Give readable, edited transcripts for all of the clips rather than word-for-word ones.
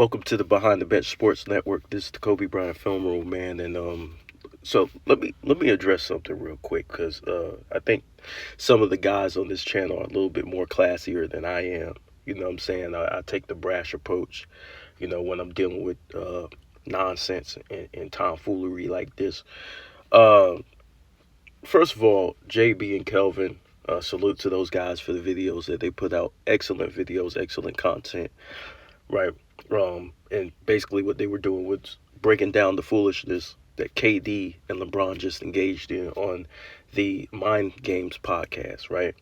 Welcome to the Behind the Bench Sports Network. This is the Kobe Bryant Film Room, man, and so let me address something real quick because I think some of the guys on this channel are a little bit more classier than I am. You know what I'm saying? I take the brash approach, when I'm dealing with nonsense and tomfoolery like this. Uh, First of all, JB and Kelvin, salute to those guys for the videos that they put out. Excellent videos, excellent content, right? And basically what they were doing was breaking down the foolishness that KD and LeBron just engaged in on the Mind Games podcast, right?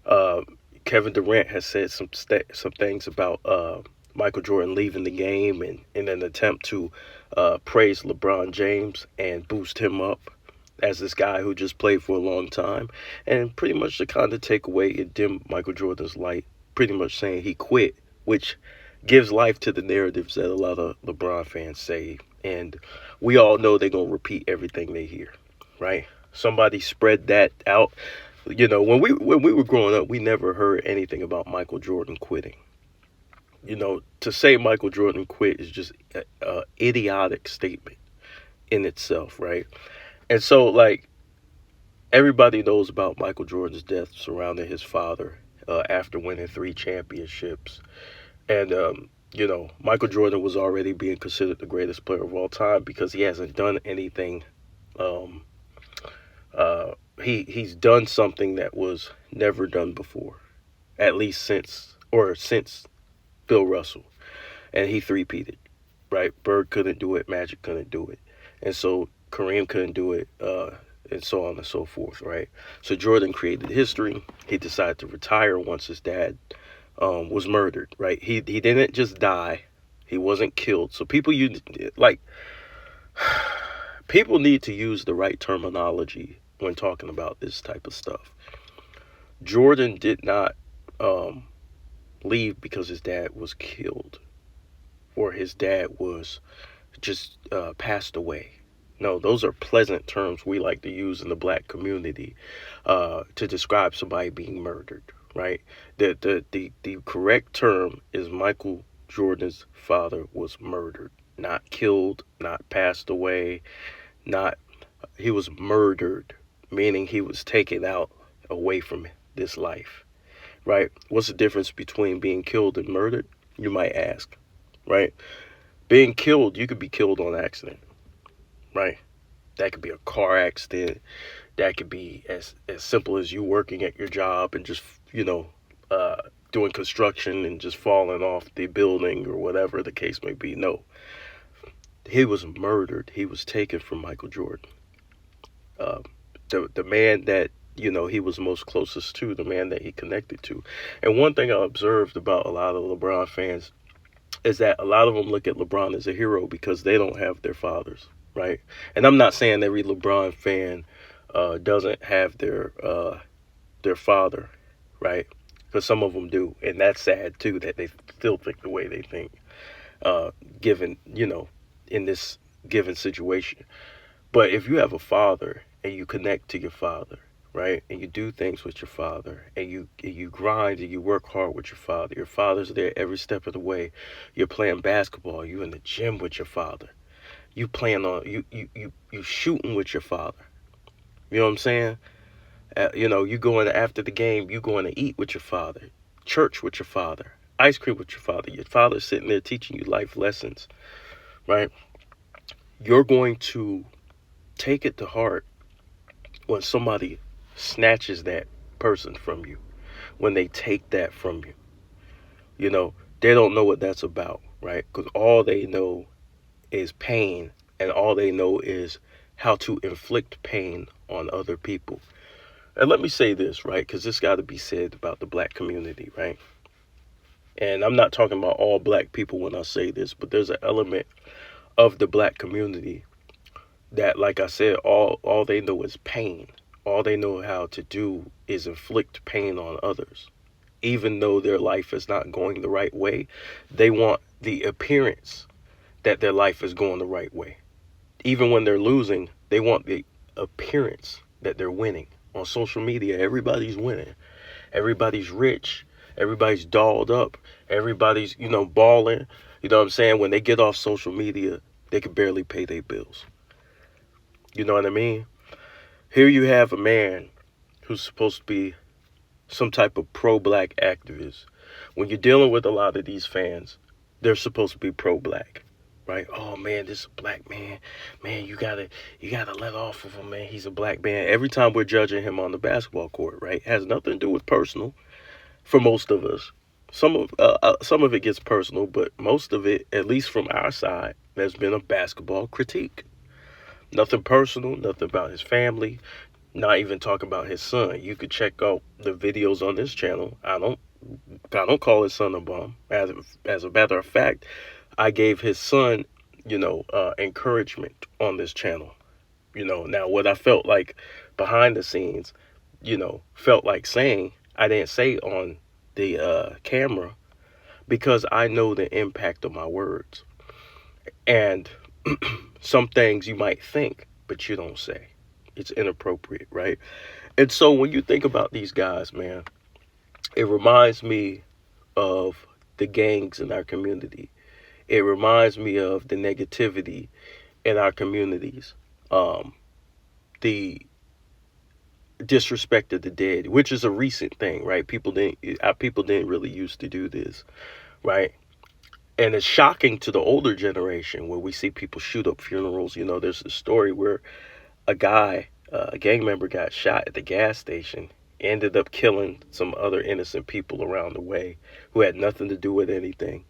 Uh, Kevin Durant has said some things about Michael Jordan leaving the game and in an attempt to praise LeBron James and boost him up as this guy who just played for a long time, and pretty much to kind of take away and dim Michael Jordan's light, pretty much saying he quit, which gives life to the narratives that a lot of LeBron fans say. And we all know they're going to repeat everything they hear, right? Somebody spread that out. When we were growing up, we never heard anything about Michael Jordan quitting. To say Michael Jordan quit is just a idiotic statement in itself, right? And so, like, everybody knows about Michael Jordan's death surrounding his father after winning three championships. And, Michael Jordan was already being considered the greatest player of all time because he hasn't done anything. Um, he's done something that was never done before, at least since Bill Russell. And he three-peated, right? Bird couldn't do it, Magic couldn't do it. And so Kareem couldn't do it, and so on and so forth, right? So Jordan created history. He decided to retire once his dad was murdered, right? He didn't just die. He wasn't killed. So people need to use the right terminology when talking about this type of stuff. Jordan did not um, leave because his dad was killed or his dad was just passed away. No, those are pleasant terms we like to use in the black community to describe somebody being murdered, right? The correct term is Michael Jordan's father was murdered, not killed, not passed away, not he was murdered, meaning he was taken out away from this life, right? What's the difference between being killed and murdered? You might ask, right? Being killed, you could be killed on accident, right? That could be a car accident. That could be as simple as you working at your job and just, uh, doing construction and just falling off the building or whatever the case may be. No, he was murdered. He was taken from Michael Jordan. Uh, the man that, he was most closest to, the man that he connected to. And one thing I observed about a lot of LeBron fans is that a lot of them look at LeBron as a hero because they don't have their fathers, right? And I'm not saying every LeBron fan doesn't have their father, right? Because some of them do, and that's sad too that they still think the way they think, given in this given situation. But if you have a father and you connect to your father, right, and you do things with your father, and you grind and you work hard with your father's there every step of the way. You're playing basketball, you in the gym with your father. You playing on you shooting with your father. You know what I'm saying? You going after the game, you going to eat with your father, church with your father, ice cream with your father. Your father's sitting there teaching you life lessons, right? You're going to take it to heart when somebody snatches that person from you, when they take that from you. They don't know what that's about, right? Because all they know is pain, and all they know is how to inflict pain on other people. And let me say this, right? Because this got to be said about the black community, right? And I'm not talking about all black people when I say this, but there's an element of the black community that, like I said, all they know is pain. All they know how to do is inflict pain on others. Even though their life is not going the right way, they want the appearance that their life is going the right way. Even when they're losing, they want the appearance that they're winning. On social media, everybody's winning. Everybody's rich. Everybody's dolled up. Everybody's, balling. You know what I'm saying? When they get off social media, they can barely pay their bills. You know what I mean? Here you have a man who's supposed to be some type of pro-black activist. When you're dealing with a lot of these fans, they're supposed to be pro-black, right? Oh man, this is a black man. Man, you gotta let off of him, man. He's a black man. Every time we're judging him on the basketball court, right? It has nothing to do with personal for most of us. Some of it gets personal, but most of it, at least from our side, has been a basketball critique. Nothing personal, nothing about his family, not even talking about his son. You could check out the videos on this channel. I don't call his son a bum. As a matter of fact, I gave his son, encouragement on this channel. Now what I felt like behind the scenes, felt like saying, I didn't say on the camera, because I know the impact of my words. And some things you might think, but you don't say. It's inappropriate, right? And so when you think about these guys, man, it reminds me of the gangs in our community. It reminds me of the negativity in our communities. The disrespect of the dead, which is a recent thing, right? People didn't really used to do this, right? And it's shocking to the older generation where we see people shoot up funerals. There's a story where a gang member got shot at the gas station, ended up killing some other innocent people around the way who had nothing to do with anything.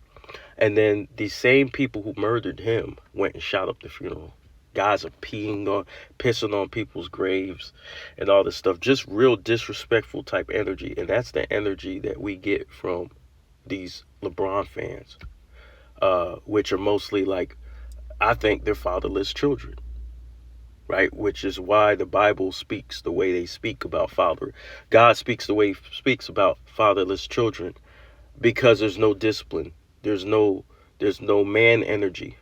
And then these same people who murdered him went and shot up the funeral. Guys are pissing on people's graves and all this stuff. Just real disrespectful type energy. And that's the energy that we get from these LeBron fans, which are mostly like, I think they're fatherless children, right? Which is why the Bible speaks the way they speak about God speaks the way he speaks about fatherless children, because there's no discipline. There's no man energy.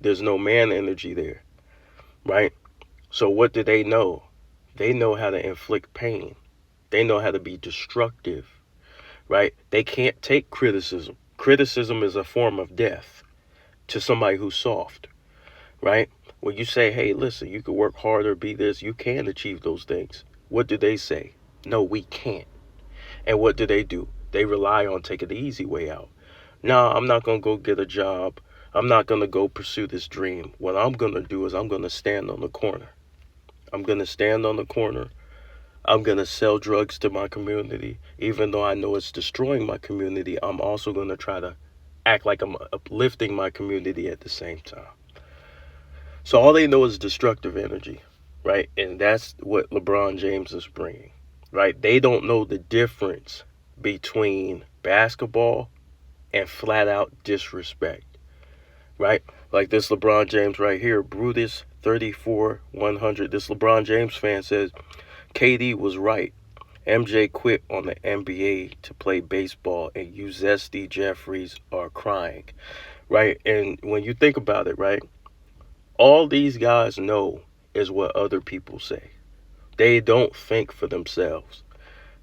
There's no man energy there, right? So what do they know? They know how to inflict pain. They know how to be destructive, right? They can't take criticism. Criticism is a form of death to somebody who's soft, right? When you say, hey, listen, you can work harder, be this, you can achieve those things. What do they say? No, we can't. And what do? They rely on taking the easy way out. No, I'm not going to go get a job. I'm not going to go pursue this dream. What I'm going to do is I'm going to stand on the corner. I'm going to stand on the corner. I'm going to sell drugs to my community. Even though I know it's destroying my community, I'm also going to try to act like I'm uplifting my community at the same time. So all they know is destructive energy, right? And that's what LeBron James is bringing, right? They don't know the difference between basketball and flat out disrespect, right? Like this LeBron James right here, Brutus 34-100. This LeBron James fan says, KD was right. MJ quit on the NBA to play baseball, and you zesty Jeffries are crying, right? And when you think about it, right, all these guys know is what other people say. They don't think for themselves.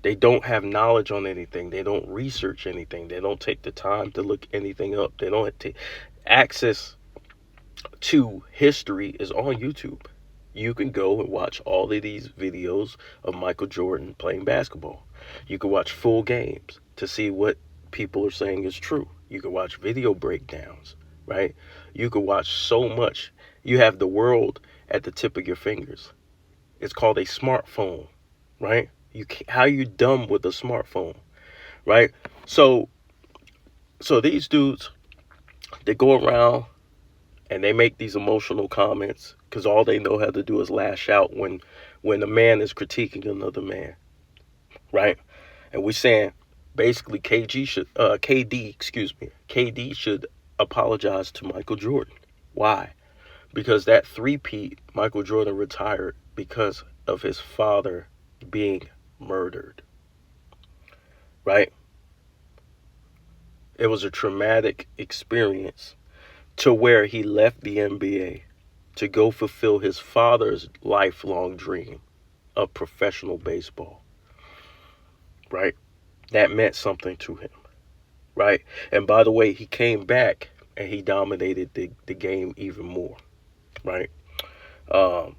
They don't have knowledge on anything. They don't research anything. They don't take the time to look anything up. They don't take access to history is on YouTube. You can go and watch all of these videos of Michael Jordan playing basketball. You can watch full games to see what people are saying is true. You can watch video breakdowns, right? You can watch so much. You have the world at the tip of your fingers. It's called a smartphone, right? How you dumb with a smartphone, right? So these dudes, they go around and they make these emotional comments because all they know how to do is lash out when a man is critiquing another man, right? And we're saying basically KD should apologize to Michael Jordan. Why? Because that three-peat, Michael Jordan retired because of his father being murdered, right? It was a traumatic experience to where he left the NBA to go fulfill his father's lifelong dream of professional baseball, right? That meant something to him. right? And by the way, he came back and he dominated the game even more, right? Um,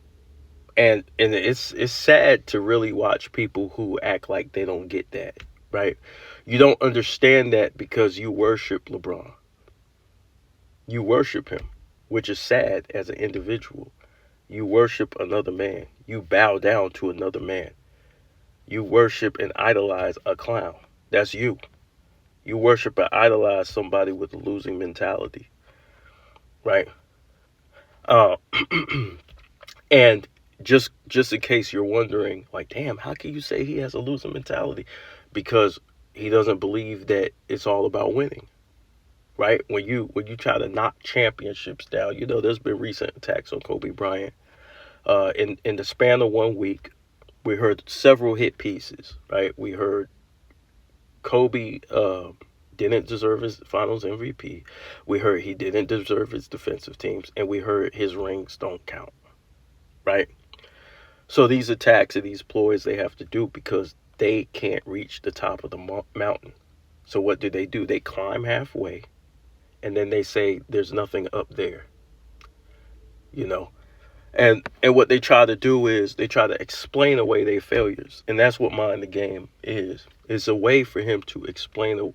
and it's sad to really watch people who act like they don't get that, right? You don't understand that because you worship LeBron. You worship him, which is sad as an individual. You worship another man. You bow down to another man. You worship and idolize a clown. That's you. You worship and idolize somebody with a losing mentality, right? Uh, and just in case you're wondering, like, damn, how can you say he has a losing mentality? Because he doesn't believe that it's all about winning, right? When you try to knock championships down, there's been recent attacks on Kobe Bryant. In the span of 1 week, we heard several hit pieces, right? We heard Kobe didn't deserve his Finals MVP. We heard he didn't deserve his defensive teams, and we heard his rings don't count, right? So these attacks and these ploys they have to do because they can't reach the top of the mountain. So what do? They climb halfway, and then they say there's nothing up there, you know. And what they try to do is they try to explain away their failures, and that's what Mind the Game is. It's a way for him to explain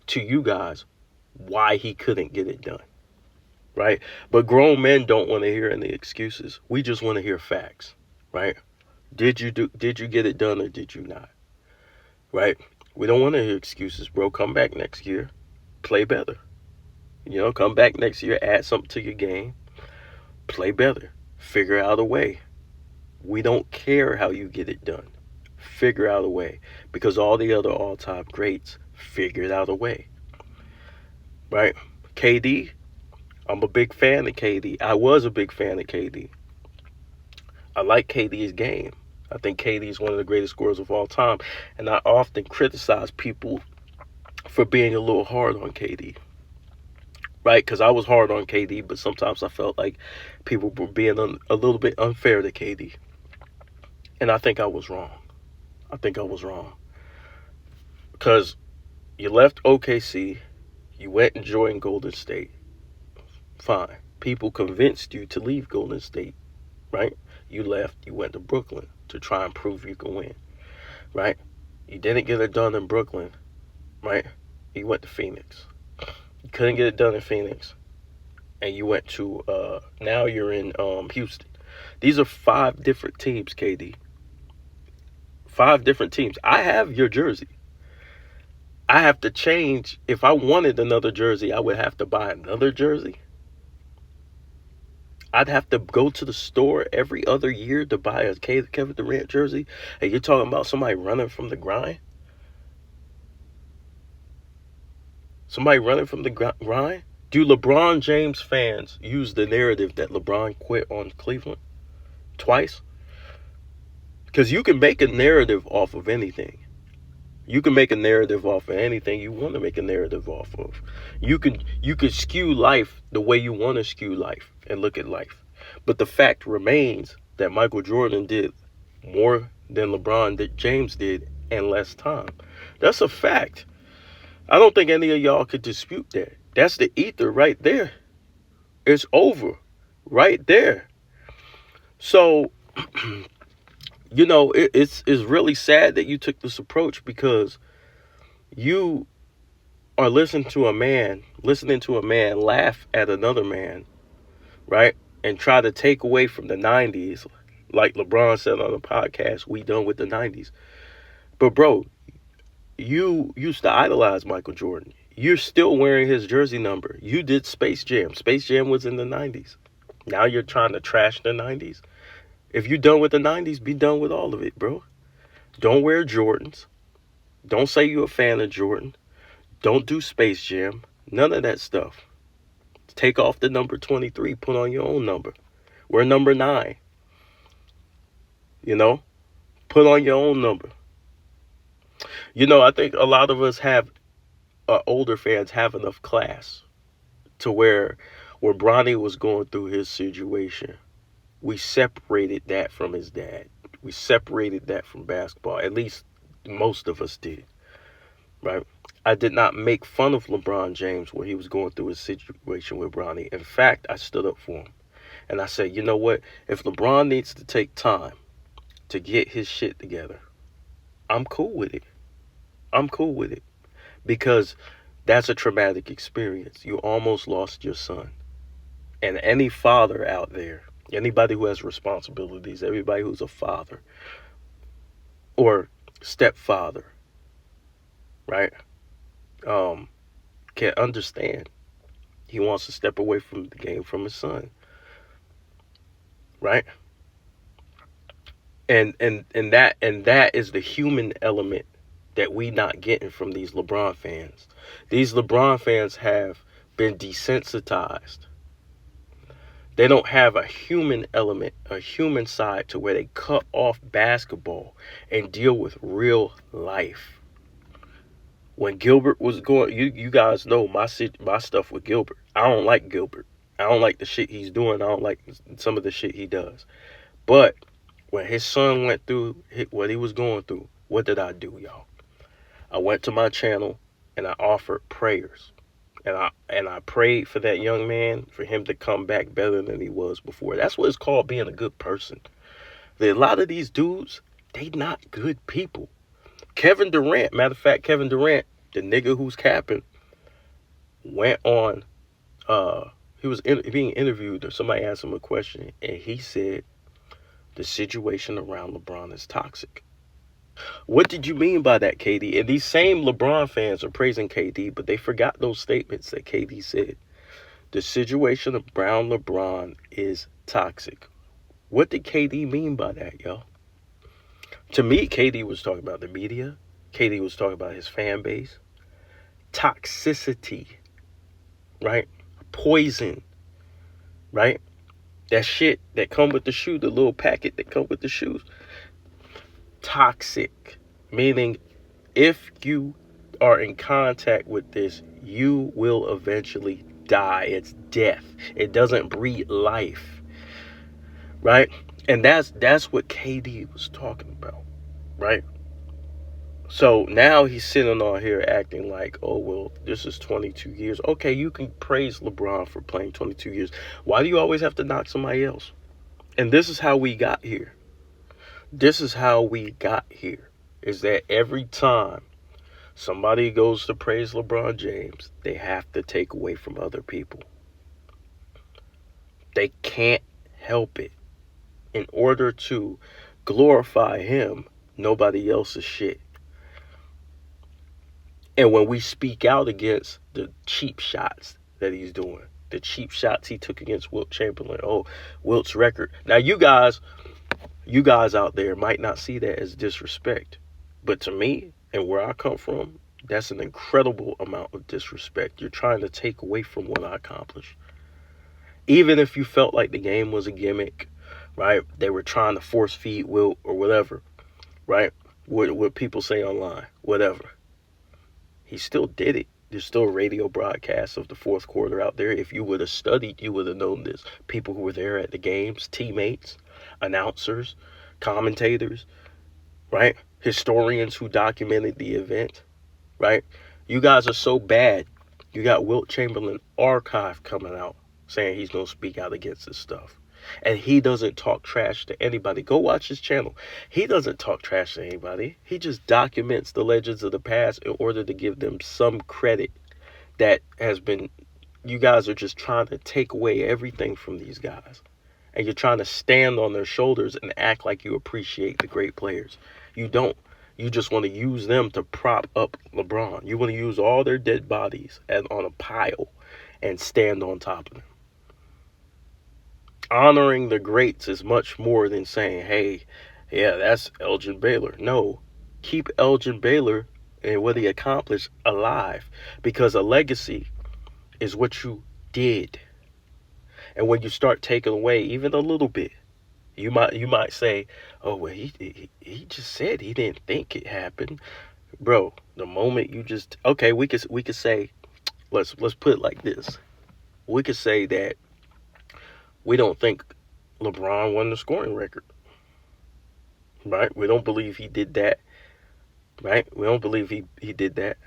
to you guys why he couldn't get it done, right? But grown men don't want to hear any excuses. We just want to hear facts, right? Did you get it done or did you not? Right? We don't want to hear excuses, bro. Come back next year, play better. Come back next year, add something to your game, play better, figure out a way. We don't care how you get it done. Figure out a way. Because all the other all-time greats figured out a way. Right? KD, I'm a big fan of KD. I was a big fan of KD. I like KD's game. I think KD is one of the greatest scorers of all time. And I often criticize people for being a little hard on KD. Right? Because I was hard on KD, but sometimes I felt like people were being a little bit unfair to KD. And I think I was wrong. Because you left OKC, you went and joined Golden State. Fine. People convinced you to leave Golden State, right? You left, you went to Brooklyn to try and prove you can win, right? You didn't get it done in Brooklyn, right? You went to Phoenix. You couldn't get it done in Phoenix. And you went to, now you're in Houston. These are 5 different teams, KD. 5 different teams. I have your jersey. I have to change. If I wanted another jersey, I would have to buy another jersey. I'd have to go to the store every other year to buy a Kevin Durant jersey. And you're talking about somebody running from the grind? Somebody running from the grind? Do LeBron James fans use the narrative that LeBron quit on Cleveland twice? Because you can make a narrative off of anything. You can make a narrative off of anything you want to make a narrative off of. You could skew life the way you want to skew life and look at life. But the fact remains that Michael Jordan did more than LeBron James did in less time. That's a fact. I don't think any of y'all could dispute that. That's the ether right there. It's over right there. So it's really sad that you took this approach because you are listening to a man laugh at another man, right? And try to take away from the 90s. Like LeBron said on the podcast, we done with the 90s. But bro, you used to idolize Michael Jordan. You're still wearing his jersey number. You did Space Jam. Space Jam was in the 90s. Now you're trying to trash the 90s. If you're done with the 90s, be done with all of it, bro. Don't wear Jordans. Don't say you're a fan of Jordan. Don't do Space Jam. None of that stuff. Take off the number 23. Put on your own number. Wear number 9. Put on your own number. I think a lot of us older fans have enough class to where Bronny was going through his situation, we separated that from his dad. We separated that from basketball. At least most of us did. right? I did not make fun of LeBron James when he was going through his situation with Bronny. In fact, I stood up for him. And I said, you know what? If LeBron needs to take time to get his shit together, I'm cool with it. I'm cool with it. Because that's a traumatic experience. You almost lost your son. And any father out there, anybody who has responsibilities, everybody who's a father or stepfather, right? Can understand. He wants to step away from the game from his son, right? And that is the human element that we not getting from these LeBron fans. These LeBron fans have been desensitized. They don't have a human element, a human side to where they cut off basketball and deal with real life. When Gilbert was going, you guys know my stuff with Gilbert. I don't like Gilbert. I don't like the shit he's doing. I don't like some of the shit he does. But when his son went through what he was going through, what did I do, y'all? I went to my channel and I offered prayers. And I prayed for that young man, for him to come back better than he was before. That's what it's called being a good person. A lot of these dudes, they not good people. Kevin Durant, matter of fact, Kevin Durant, the nigga who's capping, went on, he was being interviewed, or somebody asked him a question, and he said, the situation around LeBron is toxic. What did you mean by that, KD? And these same LeBron fans are praising KD, but they forgot those statements that KD said. The situation around LeBron is toxic. What did KD mean by that, y'all? To me, KD was talking about the media. KD was talking about his fan base. Toxicity, right? Poison, right? That shit that come with the shoe, the little packet that come with the shoes. Toxic, meaning if you are in contact with this, you will eventually die. It's death. It doesn't breed life, right? And that's what KD was talking about, right? So now he's sitting on here acting like, oh, well, this is 22 years. Okay, you can praise LeBron for playing 22 years. Why do you always have to knock somebody else? And this is how we got here. This is how we got here. Is that every time somebody goes to praise LeBron James, they have to take away from other people. They can't help it. In order to glorify him, nobody else's shit. And when we speak out against the cheap shots that he's doing, the cheap shots he took against Wilt Chamberlain, oh, Wilt's record. Now, you guys out there might not see that as disrespect. But to me, and where I come from, that's an incredible amount of disrespect. You're trying to take away from what I accomplished. Even if you felt like the game was a gimmick, right? They were trying to force feed Wilt or whatever, right? What people say online, whatever. He still did it. There's still radio broadcasts of the fourth quarter out there. If you would have studied, you would have known this. People who were there at the games, teammates, announcers, commentators, right? Historians who documented the event, right? You guys are so bad. You got Wilt Chamberlain archive coming out saying he's going to speak out against this stuff. And he doesn't talk trash to anybody. Go watch his channel. He doesn't talk trash to anybody. He just documents the legends of the past in order to give them some credit that has been... You guys are just trying to take away everything from these guys. And you're trying to stand on their shoulders and act like you appreciate the great players. You don't. You just want to use them to prop up LeBron. You want to use all their dead bodies on a pile and stand on top of them. Honoring the greats is much more than saying, hey, yeah, that's Elgin Baylor. No, keep Elgin Baylor and what he accomplished alive, because a legacy is what you did. And when you start taking away even a little bit, you might say, oh, well, he just said he didn't think it happened. Bro, the moment you just... Okay, we could say, let's put it like this. We could say that we don't think LeBron won the scoring record, right? We don't believe he did that, right? We don't believe he did that.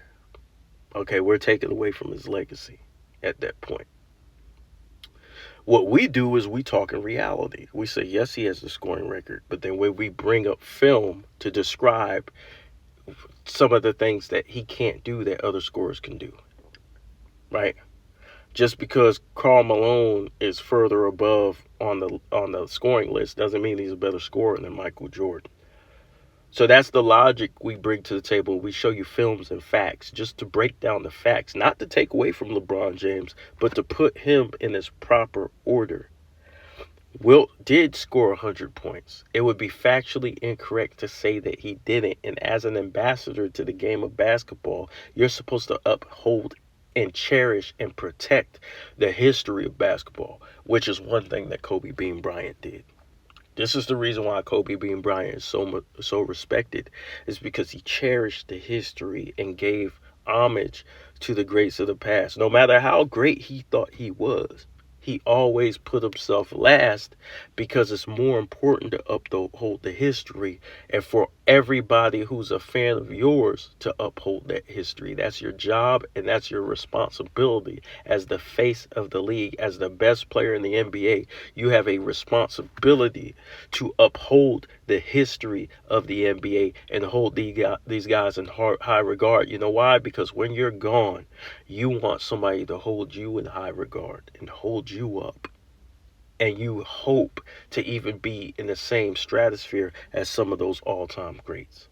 Okay, we're taking away from his legacy at that point. What we do is we talk in reality. We say, yes, he has the scoring record, but then when we bring up film to describe some of the things that he can't do that other scorers can do, right? Just because Karl Malone is further above on the scoring list doesn't mean he's a better scorer than Michael Jordan. So that's the logic we bring to the table. We show you films and facts just to break down the facts, not to take away from LeBron James, but to put him in his proper order. Wilt did score 100 points. It would be factually incorrect to say that he didn't. And as an ambassador to the game of basketball, you're supposed to uphold and cherish and protect the history of basketball, which is one thing that Kobe Bean Bryant did. This is the reason why Kobe Bean Bryant is so respected, is because he cherished the history and gave homage to the greats of the past. No matter how great he thought he was, he always put himself last because it's more important to uphold the history and for everybody who's a fan of yours to uphold that history. That's your job and that's your responsibility as the face of the league, as the best player in the NBA. You have a responsibility to uphold the history of the NBA and hold these guys in high regard. You know why? Because when you're gone, you want somebody to hold you in high regard and hold you up. And you hope to even be in the same stratosphere as some of those all-time greats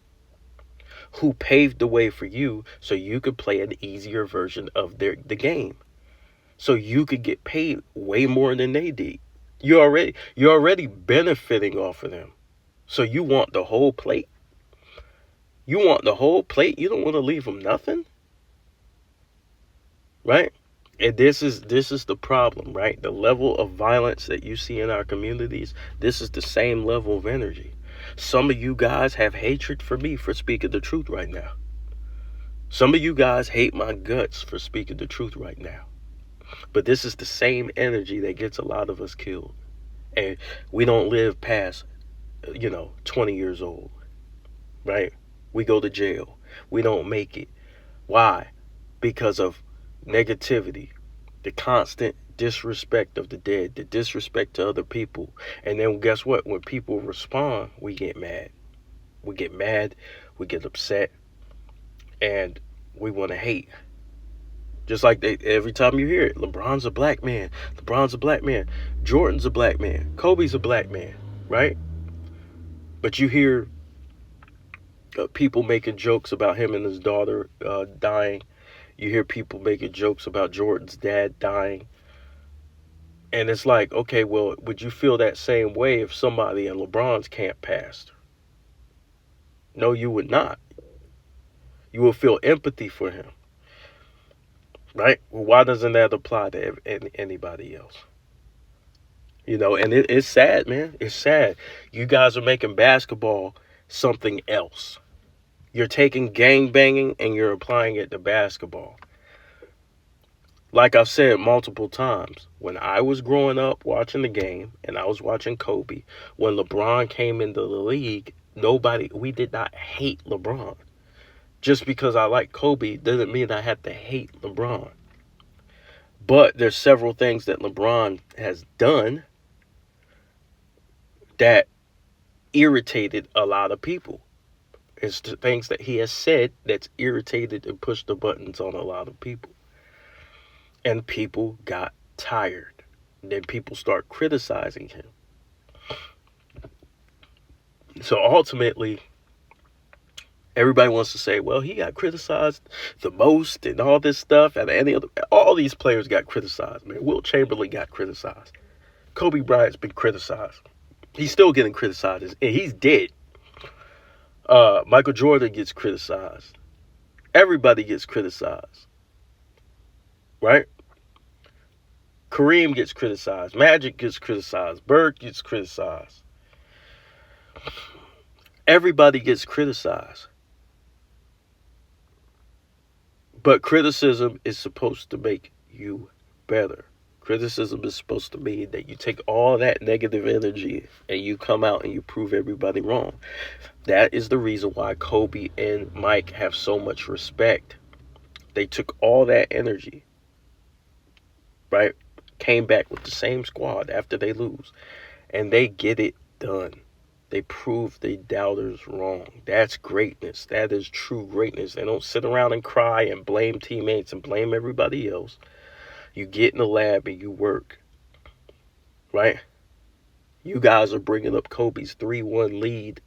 who paved the way for you so you could play an easier version of the game. So you could get paid way more than they did. You're already benefiting off of them. So you want the whole plate? You want the whole plate? You don't want to leave them nothing? Right? And this is the problem, right? The level of violence that you see in our communities, this is the same level of energy. Some of you guys have hatred for me for speaking the truth right now. Some of you guys hate my guts for speaking the truth right now. But this is the same energy that gets a lot of us killed. And we don't live past, 20 years old, right? We go to jail. We don't make it. Why? Because of negativity, the constant disrespect of the dead, the disrespect to other people. And then guess what? When people respond, we get mad. We get mad, we get upset, and we want to hate. Just like every time you hear it, LeBron's a black man. LeBron's a black man. Jordan's a black man. Kobe's a black man, right? But you hear people making jokes about him and his daughter dying. You hear people making jokes about Jordan's dad dying. And it's like, okay, well, would you feel that same way if somebody in LeBron's camp passed? No, you would not. You would feel empathy for him. Right? Well, why doesn't that apply to anybody else? And it's sad, man. It's sad. You guys are making basketball something else. You're taking gangbanging and you're applying it to basketball. Like I've said multiple times, when I was growing up watching the game and I was watching Kobe, when LeBron came into the league, we did not hate LeBron. Just because I like Kobe doesn't mean I have to hate LeBron. But there's several things that LeBron has done that irritated a lot of people. It's the things that he has said that's irritated and pushed the buttons on a lot of people. And people got tired. Then people start criticizing him. So ultimately, everybody wants to say, well, he got criticized the most and all this stuff. And all these players got criticized, man. Wilt Chamberlain got criticized. Kobe Bryant's been criticized. He's still getting criticized. And he's dead. Michael Jordan gets criticized. Everybody gets criticized. Right? Kareem gets criticized. Magic gets criticized. Bird gets criticized. Everybody gets criticized. But criticism is supposed to make you better. Criticism is supposed to mean that you take all that negative energy and you come out and you prove everybody wrong. That is the reason why Kobe and Mike have so much respect They took all that energy, right? Came back with the same squad after they lose, and they get it done. They prove the doubters wrong. That's greatness. That is true greatness. They don't sit around and cry and blame teammates and blame everybody else. You get in the lab and you work, right? You guys are bringing up Kobe's 3-1 lead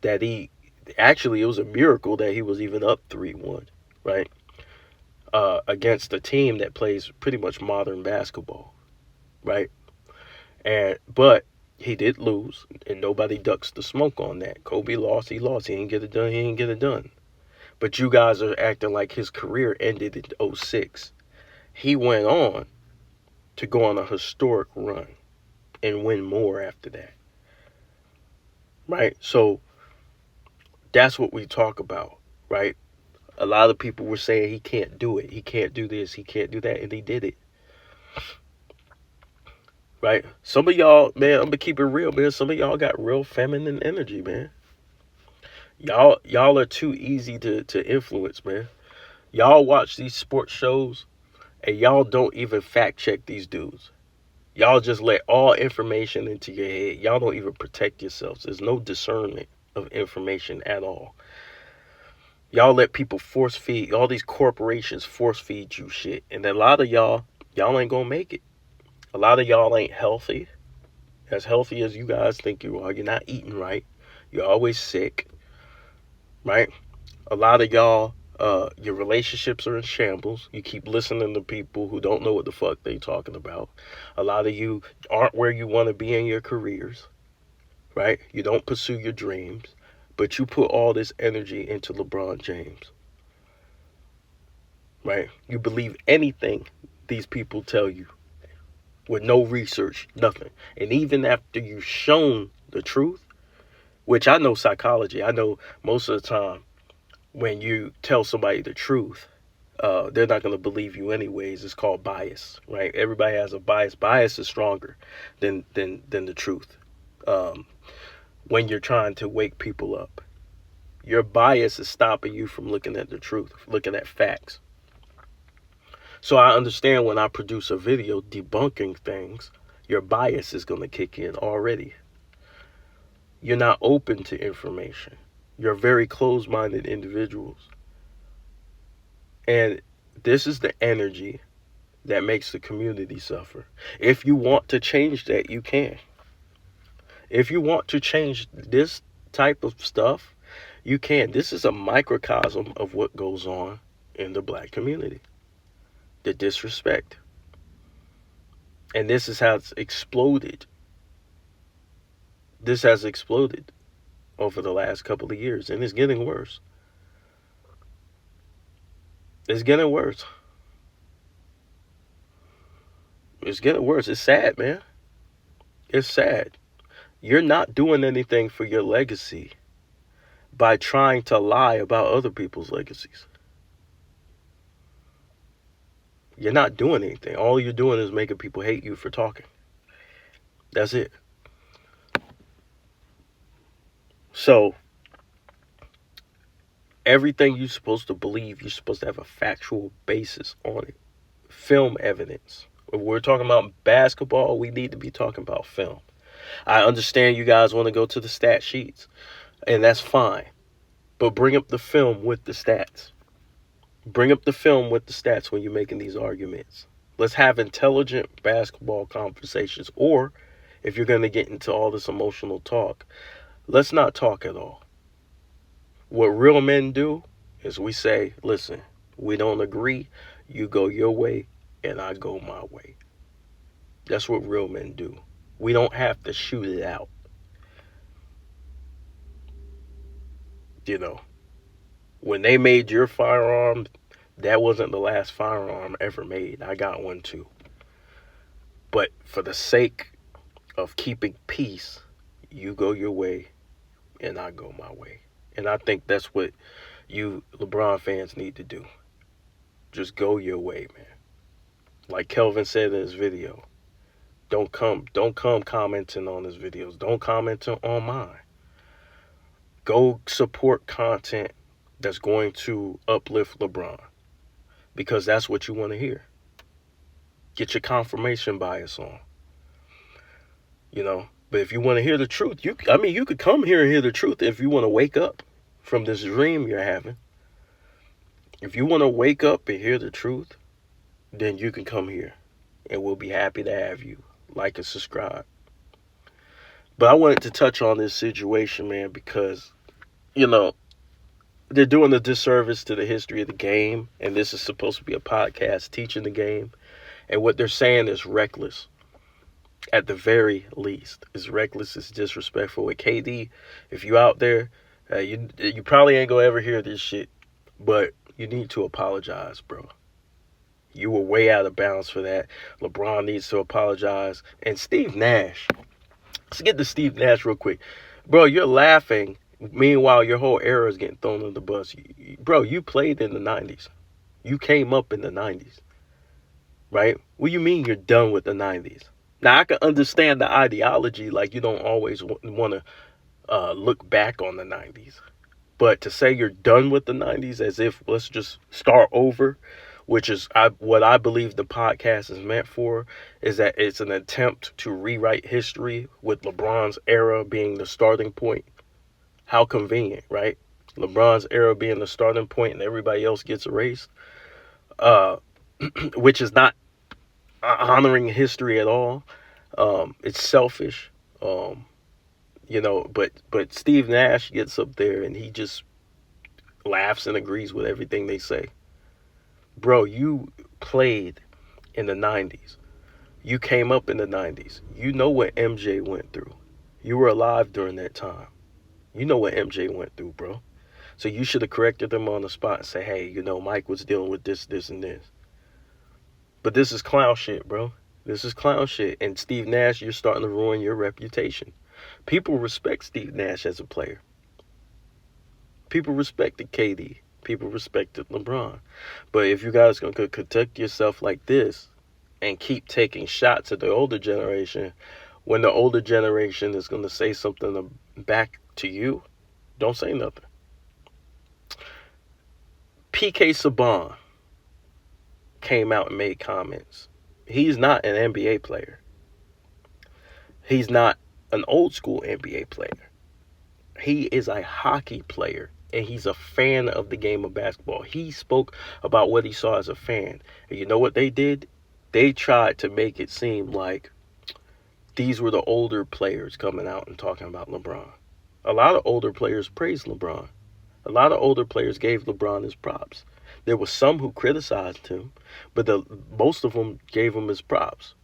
that he actually, it was a miracle that he was even up 3-1, right? Against a team that plays pretty much modern basketball, right? But he did lose, and nobody ducks the smoke on that. Kobe lost, he lost. He didn't get it done, he didn't get it done. But you guys are acting like his career ended in 06. He went on to go on a historic run and win more after that. Right? So that's what we talk about, right? A lot of people were saying he can't do it. He can't do this. He can't do that. And he did it. Right? Some of y'all, man, I'm going to keep it real, man. Some of y'all got real feminine energy, man. Y'all are too easy to influence, man. Y'all watch these sports shows and y'all don't even fact check these dudes. Y'all just let all information into your head. Y'all don't even protect yourselves. There's no discernment of information at all. Y'all let people force feed, all these corporations force feed you shit. And a lot of y'all ain't gonna make it. A lot of y'all ain't healthy. As healthy as you guys think you are. You're not eating right. You're always sick. Right? A lot of y'all, your relationships are in shambles. You keep listening to people who don't know what the fuck they talking about. A lot of you aren't where you want to be in your careers. Right? You don't pursue your dreams. But you put all this energy into LeBron James. Right? You believe anything these people tell you with no research, nothing. And even after you've shown the truth, which I know psychology, I know most of the time when you tell somebody the truth, they're not going to believe you anyways. It's called bias, right? Everybody has a bias. Bias is stronger than the truth. When you're trying to wake people up, your bias is stopping you from looking at the truth, looking at facts. So I understand when I produce a video debunking things, your bias is going to kick in already. You're not open to information. You're very closed-minded individuals. And this is the energy that makes the community suffer. If you want to change that, you can. If you want to change this type of stuff, you can. This is a microcosm of what goes on in the black community. The disrespect. And this is how it's exploded. This has exploded over the last couple of years, and it's getting worse. It's getting worse. It's getting worse. It's sad, man. It's sad. You're not doing anything for your legacy by trying to lie about other people's legacies. You're not doing anything. All you're doing is making people hate you for talking. That's it. So, everything you're supposed to believe, you're supposed to have a factual basis on it. Film evidence. If we're talking about basketball, we need to be talking about film. I understand you guys want to go to the stat sheets, and that's fine. But bring up the film with the stats. Bring up the film with the stats when you're making these arguments. Let's have intelligent basketball conversations. Or, if you're going to get into all this emotional talk, let's not talk at all. What real men do is we say, listen, we don't agree. You go your way, and I go my way. That's what real men do. We don't have to shoot it out. You know, when they made your firearm, that wasn't the last firearm ever made. I got one too. But for the sake of keeping peace, you go your way and I go my way. And I think that's what you LeBron fans need to do. Just go your way, man. Like Kelvin said in his video, don't come commenting on his videos. Don't comment on mine. Go support content that's going to uplift LeBron. because that's what you want to hear. Get your confirmation bias on, you know. But if you want to hear the truth, you could come here and hear the truth if you want to wake up from this dream you're having. If you want to wake up and hear the truth, then you can come here and we'll be happy to have you. Like and subscribe. But I wanted to touch on this situation, man, because, you know, they're doing a disservice to the history of the game, and this is supposed to be a podcast teaching the game. And what they're saying is reckless. At the very least, it's reckless, it's disrespectful. With KD, if you out there, you probably ain't gonna ever hear this shit, but you need to apologize, bro. You were way out of bounds for that. LeBron needs to apologize. And Steve Nash. Let's get to Steve Nash real quick. Bro, you're laughing. Meanwhile, your whole era is getting thrown on the bus. Bro, you played in the 90s. You came up in the 90s. Right? What do you mean you're done with the 90s? Now, I can understand the ideology. Like, you don't always want to look back on the 90s. But to say you're done with the 90s as if let's just start over, which is what I believe the podcast is meant for, is that it's an attempt to rewrite history with LeBron's era being the starting point. How convenient, right? LeBron's era being the starting point and everybody else gets erased, which is not honoring history at all. It's selfish. You know, but Steve Nash gets up there and he just laughs and agrees with everything they say. Bro, you played in the 90s. You came up in the 90s. You know what MJ went through. You were alive during that time. You know what MJ went through, bro. So you should have corrected them on the spot and say, hey, you know, Mike was dealing with this, this, and this. But this is clown shit, bro. This is clown shit. And Steve Nash, you're starting to ruin your reputation. People respect Steve Nash as a player. People respected KD. People respected LeBron. But if you guys going to conduct yourself like this and keep taking shots at the older generation, when the older generation is going to say something back to you, don't say nothing. PK Subban came out and made comments. He's not an NBA player. He's not an old school NBA player. He is a hockey player, and he's a fan of the game of basketball. He spoke about what he saw as a fan. And you know what they did? They tried to make it seem like these were the older players coming out and talking about LeBron. A lot of older players praised LeBron. A lot of older players gave LeBron his props. There were some who criticized him, but most of them gave him his props.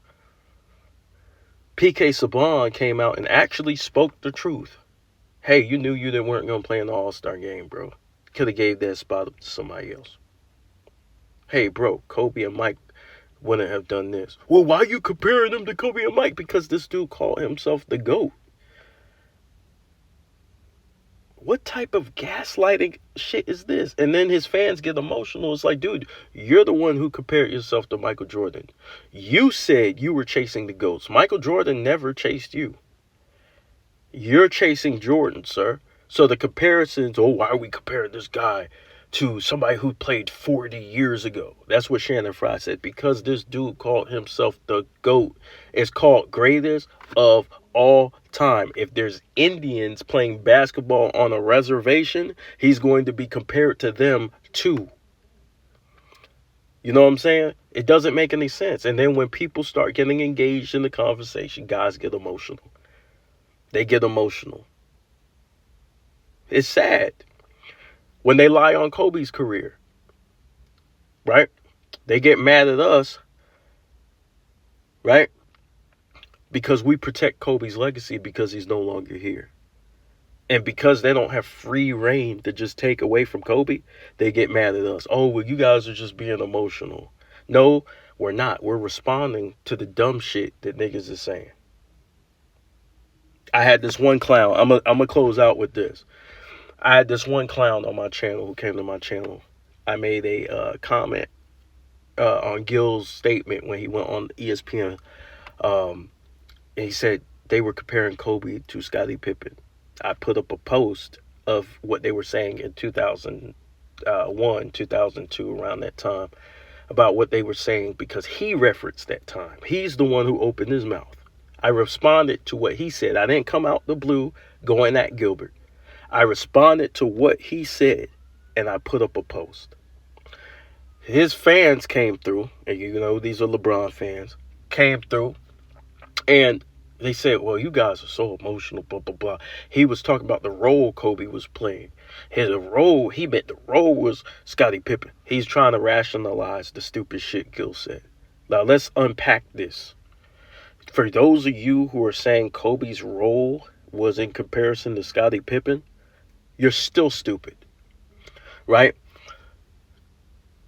PK Subban came out and actually spoke the truth. Hey, you knew you weren't going to play in the All-Star game, bro. Could have gave that spot up to somebody else. Hey, bro, Kobe and Mike wouldn't have done this. Well, why are you comparing them to Kobe and Mike? Because this dude called himself the GOAT. What type of gaslighting shit is this? And then his fans get emotional. It's like, dude, you're the one who compared yourself to Michael Jordan. You said you were chasing the GOATs. Michael Jordan never chased you. You're chasing Jordan, sir. So the comparisons, why are we comparing this guy to somebody who played 40 years ago? That's what Shannon Fry said. Because this dude called himself the GOAT. It's called greatest of all time. If there's Indians playing basketball on a reservation, he's going to be compared to them too. You know what I'm saying? It doesn't make any sense. And then when people start getting engaged in the conversation, guys get emotional. They get emotional. It's sad. When they lie on Kobe's career, right? They get mad at us, right? Because we protect Kobe's legacy because he's no longer here. And because they don't have free reign to just take away from Kobe, they get mad at us. Oh, well, you guys are just being emotional. No, we're not. We're responding to the dumb shit that niggas is saying. I had this one clown. I'm gonna close out with this. I had this one clown on my channel who came to my channel. I made a comment on Gil's statement when he went on ESPN. And he said they were comparing Kobe to Scottie Pippen. I put up a post of what they were saying in 2001, 2002, around that time. about what they were saying because he referenced that time. He's the one who opened his mouth. I responded to what he said. I didn't come out the blue going at Gilbert. I responded to what he said, and I put up a post. His fans came through, and you know these are LeBron fans, came through, and they said, well, you guys are so emotional, blah, blah, blah. He was talking about the role Kobe was playing. He meant the role was Scottie Pippen. He's trying to rationalize the stupid shit Gil said. Now, let's unpack this. For those of you who are saying Kobe's role was in comparison to Scottie Pippen, you're still stupid, right?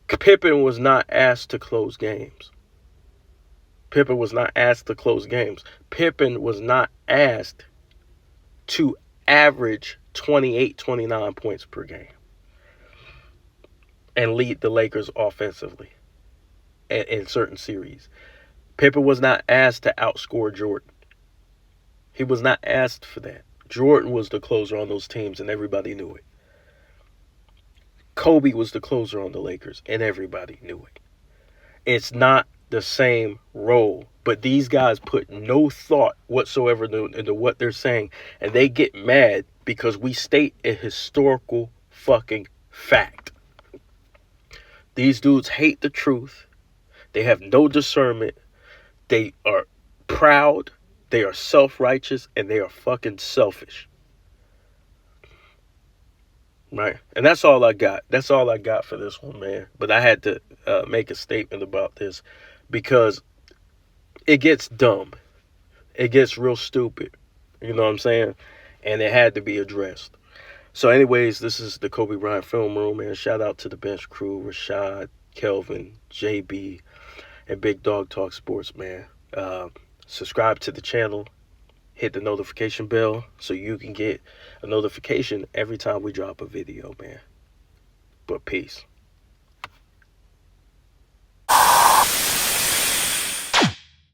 Pippen was not asked to close games. Pippen was not asked to close games. Pippen was not asked to average 28, 29 points per game and lead the Lakers offensively in certain series. Pippen was not asked to outscore Jordan. He was not asked for that. Jordan was the closer on those teams, and everybody knew it. Kobe was the closer on the Lakers, and everybody knew it. It's not the same role, but these guys put no thought whatsoever into what they're saying, and they get mad because we state a historical fucking fact. These dudes hate the truth. They have no discernment. They are proud. They are self-righteous, and they are fucking selfish. Right? And that's all I got. That's all I got for this one, man. But I had to make a statement about this because it gets dumb. It gets real stupid. You know what I'm saying? And it had to be addressed. So anyways, this is the Kobe Bryant Film Room, man. Shout out to the bench crew, Rashad, Kelvin, JB, and Big Dog Talk Sports, man. Subscribe to the channel. Hit the notification bell so you can get a notification every time we drop a video, man. But peace.